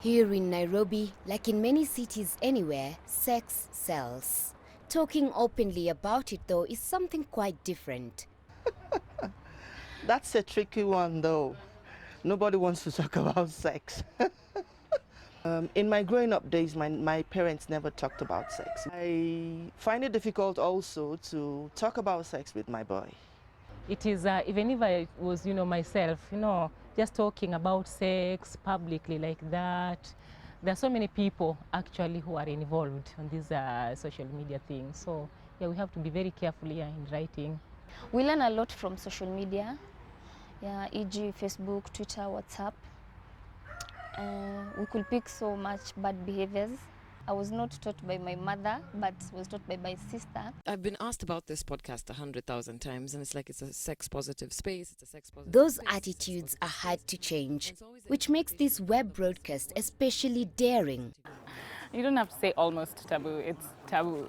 Here in Nairobi, like in many cities anywhere, sex sells. Talking openly about it, though, is something quite different. That's a tricky one, though. Nobody wants to talk about sex. In my growing up days, my parents never talked about sex. I find it difficult also to talk about sex with my boy. It is, even if I was, myself, just talking about sex publicly like that, there are so many people actually who are involved on these social media things. So, yeah, we have to be very careful here in writing. We learn a lot from social media, e.g. Facebook, Twitter, WhatsApp. We could pick so much bad behaviors. I was not taught by my mother, but was taught by my sister. I've been asked about this podcast 100,000 times, and it's like it's a sex-positive space. It's a sex-positive Those space. attitudes are hard to change, which makes this web broadcast especially daring. You don't have to say almost taboo, it's taboo.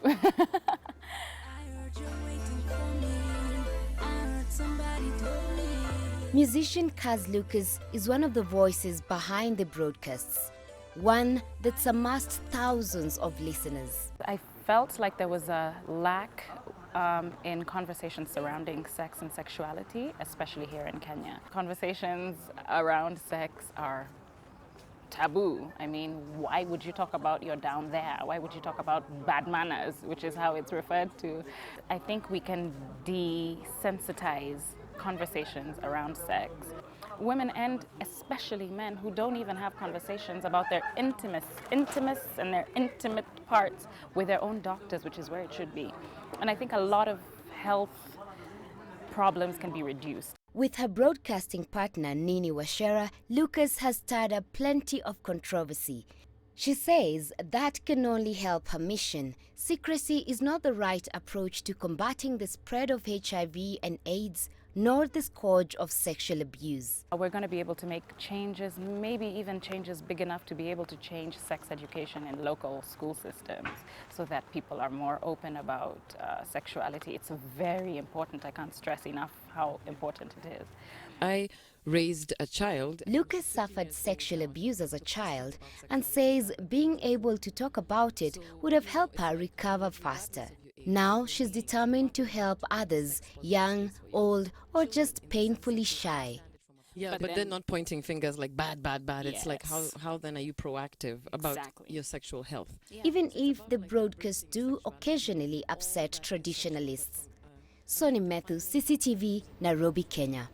Musician Kaz Lucas is one of the voices behind the broadcasts, one that's amassed thousands of listeners. I felt like there was a lack in conversations surrounding sex and sexuality, especially here in Kenya. Conversations around sex are taboo. I mean, why would you talk about you're down there? Why would you talk about bad manners, which is how it's referred to? I think we can desensitize conversations around sex. Women and especially men who don't even have conversations about their intimates and their intimate parts with their own doctors, which is where it should be. And I think a lot of health problems can be reduced. With her broadcasting partner Nini Washera, Lucas has stirred up plenty of controversy. She says that can only help her mission. Secrecy is not the right approach to combating the spread of HIV and AIDS, nor the scourge of sexual abuse. We're going to be able to make changes, maybe even changes big enough to be able to change sex education in local school systems so that people are more open about sexuality. It's very important. I can't stress enough how important it is. I raised a child. Lucas suffered sexual abuse as a child and says being able to talk about it would have helped her recover faster. Now she's determined to help others, young, old, or just painfully shy. Yeah, but then not pointing fingers like bad. Yes. It's like how then are you proactive about Exactly. your sexual health? Even if the broadcasts do occasionally upset traditionalists. Soni Methu, CCTV, Nairobi, Kenya.